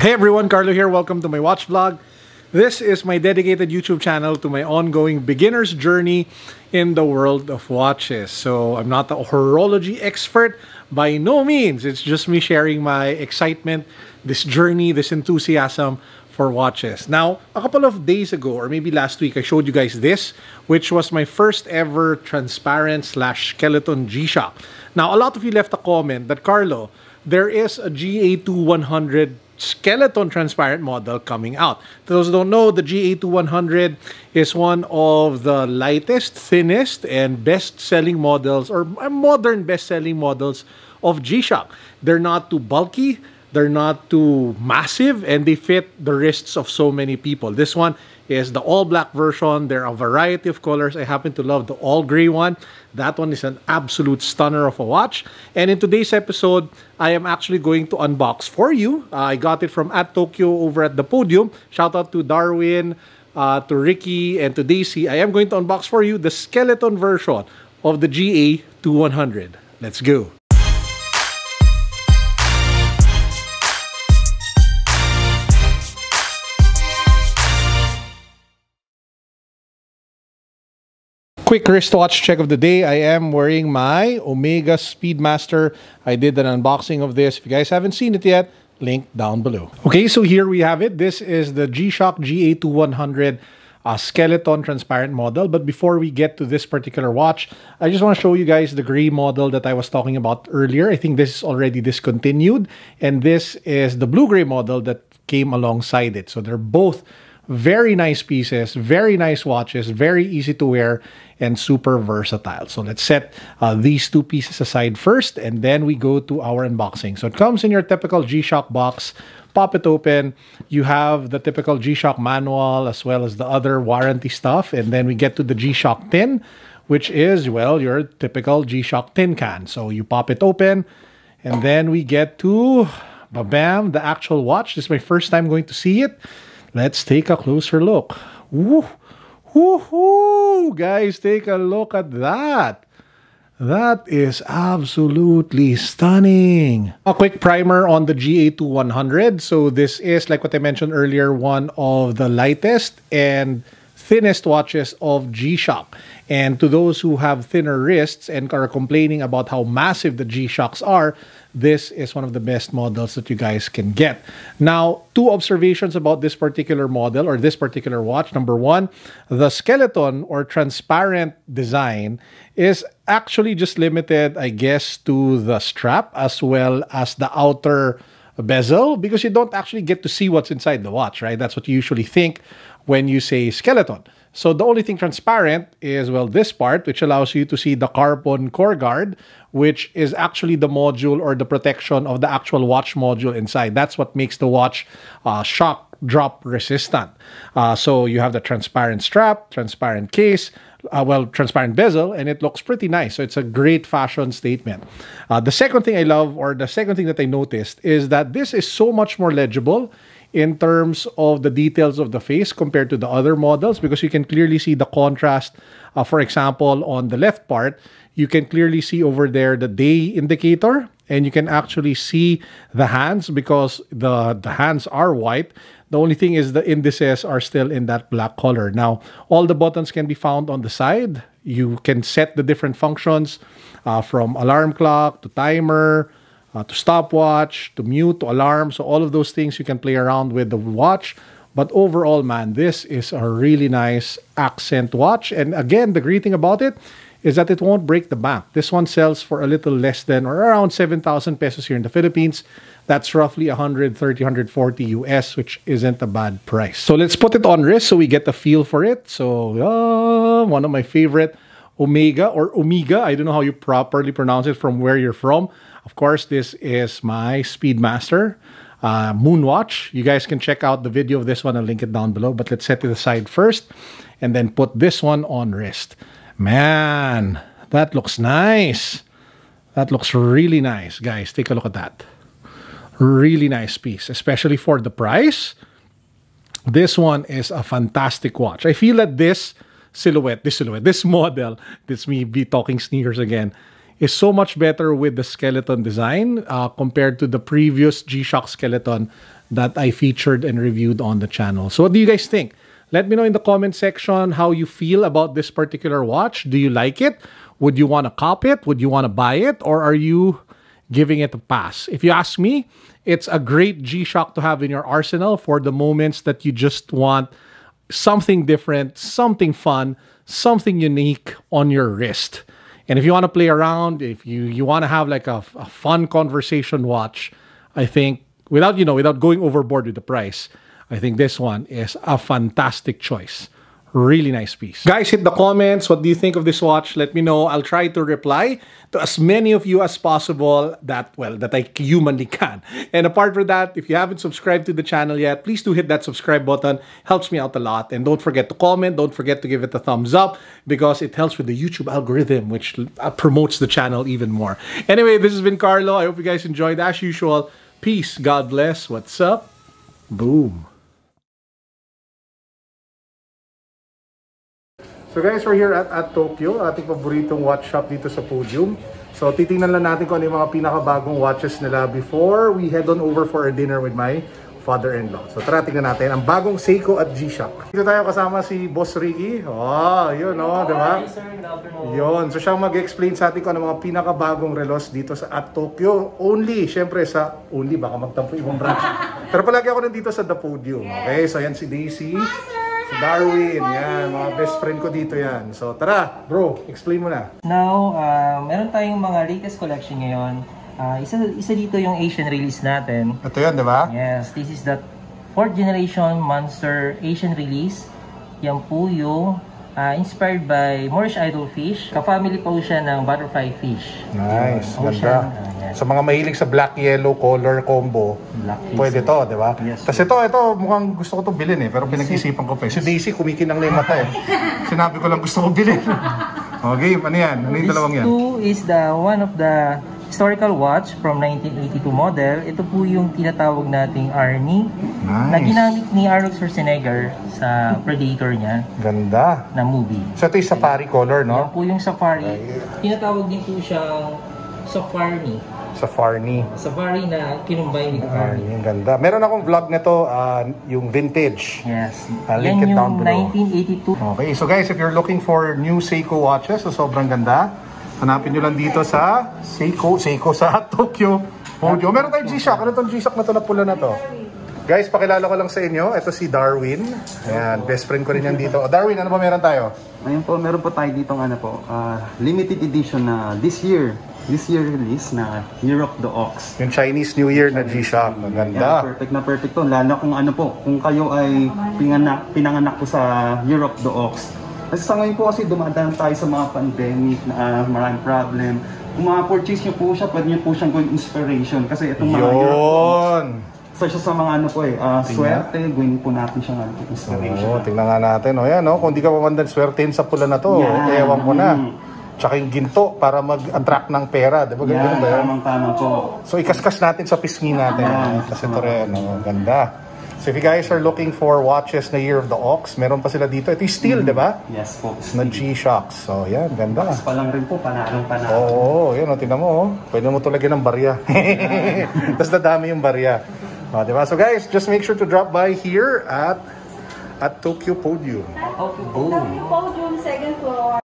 Hey everyone, Carlo here. Welcome to my watch vlog. This is my dedicated YouTube channel to my ongoing beginner's journey in the world of watches. So I'm not a horology expert by no means. It's just me sharing my excitement, this journey, this enthusiasm for watches. Now, a couple of days ago, or maybe last week, I showed you guys this, which was my first ever transparent / skeleton G-Shock. Now, a lot of you left a comment that, Carlo, there is a GA2100 skeleton transparent model coming out. For those who don't know, the GA2100 is one of the lightest, thinnest, and best-selling models, or modern best-selling models of G-Shock. They're not too bulky, they're not too massive, and they fit the wrists of so many people. This one is the all-black version. There are a variety of colors. I happen to love the all-gray one. That one is an absolute stunner of a watch. And in today's episode, I am actually going to unbox for you. I got it from atTokyo over at the Podium. Shout out to Darwin, to Ricky, and to Daisy. I am going to unbox for you the skeleton version of the GA2100. Let's go. Quick wristwatch check of the day. I am wearing my Omega Speedmaster. I did an unboxing of this. If you guys haven't seen it yet, link down below. Okay, so here we have it. This is the G-Shock GA2100 skeleton transparent model. But before we get to this particular watch, I just want to show you guys the gray model that I was talking about earlier. I think this is already discontinued. And this is the blue-gray model that came alongside it. So they're both very nice pieces, very nice watches, very easy to wear, and super versatile. So let's set these two pieces aside first, and then we go to our unboxing. So it comes in your typical G-Shock box. Pop it open. You have the typical G-Shock manual as well as the other warranty stuff. And then we get to the G-Shock tin, which is, well, your typical G-Shock tin can. So you pop it open, and then we get to, bam, the actual watch. This is my first time going to see it. Let's take a closer look. Woo! Woohoo! Guys, take a look at that. That is absolutely stunning. A quick primer on the GA2100. So this is, like what I mentioned earlier, one of the lightest and thinnest watches of G-Shock. And to those who have thinner wrists and are complaining about how massive the G-Shocks are, this is one of the best models that you guys can get. Now, two observations about this particular model or this particular watch. Number one, the skeleton or transparent design is actually just limited, I guess, to the strap as well as the outer bezel, because you don't actually get to see what's inside the watch, right? That's what you usually think when you say skeleton. So the only thing transparent is, well, this part, which allows you to see the carbon core guard, which is actually the module or the protection of the actual watch module inside. That's what makes the watch shock drop resistant. So you have the transparent strap, transparent case, transparent bezel, and it looks pretty nice. So it's a great fashion statement. The second thing I love, or the second thing that I noticed, is that this is so much more legible in terms of the details of the face compared to the other models, because you can clearly see the contrast. For example, on the left part, you can clearly see over there the day indicator, and you can actually see the hands because the hands are white. The only thing is the indices are still in that black color. Now, all the buttons can be found on the side. You can set the different functions from alarm clock to timer, to stopwatch, to mute, to alarm. So all of those things you can play around with the watch. But overall, man, this is a really nice accent watch. And again, the great thing about it is that it won't break the bank. This one sells for a little less than or around 7,000 pesos here in the Philippines. That's roughly 130, 140 US, which isn't a bad price. So let's put it on wrist so we get the feel for it. So one of my favorite Omega or Omega. I don't know how you properly pronounce it from where you're from. Of course, this is my Speedmaster Moonwatch. You guys can check out the video of this one. I'll link it down below. But let's set it aside first and then put this one on wrist. Man, that looks nice. That looks really nice. Guys, take a look at that. Really nice piece, especially for the price. This one is a fantastic watch. I feel that this model, this me be talking sneakers again, is so much better with the skeleton design compared to the previous G-Shock skeleton that I featured and reviewed on the channel. So what do you guys think? Let me know in the comment section how you feel about this particular watch. Do you like it? Would you want to cop it? Would you want to buy it? Or are you giving it a pass? If you ask me, it's a great G-Shock to have in your arsenal for the moments that you just want something different, something fun, something unique on your wrist. And if you want to play around, if you want to have like a fun conversation watch, I think without going overboard with the price, I think this one is a fantastic choice. Really nice piece. Guys, hit the comments. What do you think of this watch? Let me know. I'll try to reply to as many of you as possible that I humanly can. And apart from that, if you haven't subscribed to the channel yet, please do hit that subscribe button. Helps me out a lot. And don't forget to comment. Don't forget to give it a thumbs up because it helps with the YouTube algorithm, which promotes the channel even more. Anyway, this has been Carlo. I hope you guys enjoyed. As usual, peace. God bless. What's up? Boom. So guys, we're here at atTokyo, ating paboritong watch shop dito sa Podium. So titingnan lang natin kung ano yung mga pinakabagong watches nila before we head on over for a dinner with my father-in-law. So tara, tingnan natin ang bagong Seiko at G-Shock. Dito tayo kasama si Boss Ricky. Oh, yun diba? Yun. So siyang mag-explain sa atin kung ano mga pinakabagong relos dito sa atTokyo. Syempre baka magtampo ibang branch. Pero palagi ako nandito sa The Podium. Okay, so yan si Daisy. Si Darwin, yan, mga best friend ko dito yan. So tara, bro, explain mo na. Now, meron tayong mga latest collection ngayon. Isa dito yung Asian release natin. Ito yan, di ba? Yes, this is the 4th generation Monster Asian release. Yan po yung inspired by Moorish idol fish. Ka-family po siya ng butterfly fish. Nice, ganda. Sa mga mahilig sa black-yellow color combo, pwede to, di ba? Yes. Kasi ito, mukhang gusto ko to bilhin eh, pero pinag-isipan ko pa eh. Si Daisy, kumikinang na yung mata eh. Sinabi ko lang gusto ko bilhin. Okay, ano yan? Ano yung dalawang yan? This is one of the historical watch from 1982 model. Ito po yung tinatawag nating Arnie. Nice. Na ginamit ni Arnold Schwarzenegger sa Predator niya. Ganda. Na movie. So ito yung safari color, no? Yan po yung safari. Tinatawag din po siyang Safari. Safari na kinumbay with Arnie. Ang ganda. Meron akong vlog nito, yung vintage. Yes. Link it down below. 1982. Okay, so guys, if you're looking for new Seiko watches, so sobrang ganda, hanapin nyo lang dito sa Seiko sa atTokyo Podium. Meron tayong G-Shock. Ano itong G-Shock na to na pula na to? Guys, pakilala ko lang sa inyo. Ito si Darwin. Ayan, best friend ko rin yan dito. Darwin, ano ba meron tayo? Ayun po, meron po tayo dito limited edition na this year release na Year of the Ox. Yung Chinese New Year na G-Shock. Maganda. Perfect na perfect to. Lalo kung kayo ay pinanganak po sa Year of the Ox. Kasi sa ngayon po kasi dumadaan tayo sa mga pandemic na maraming problem. Kung purchase nyo po siya, pwede nyo po siyang gawing inspiration. Kasi itong mga Year of the Ox, isa siya sa mga swerte, gawin po natin siyang inspiration. Tingnan nga natin. Yan, kung di ka pamandan swertein sa pula na to, ewan ko na. Tsaka yung ginto para mag-attract ng pera. Diba? Yan, tamang-tama po. So ikaskas natin sa pisngi natin. Kasi ito rin, ganda. So if you guys are looking for watches na Year of the Ox, meron pa sila dito. Ito yung steel, di ba? Yes po. Na G-Shock. So yan, ganda. Box pa lang rin po, panalo. Oo, yan, tingnan mo. Pwede mo ito lagyan ng barya. Tapos dadami yung barya. Diba? So guys, just make sure to drop by here at atTokyo Podium. Boom. Podium, second floor.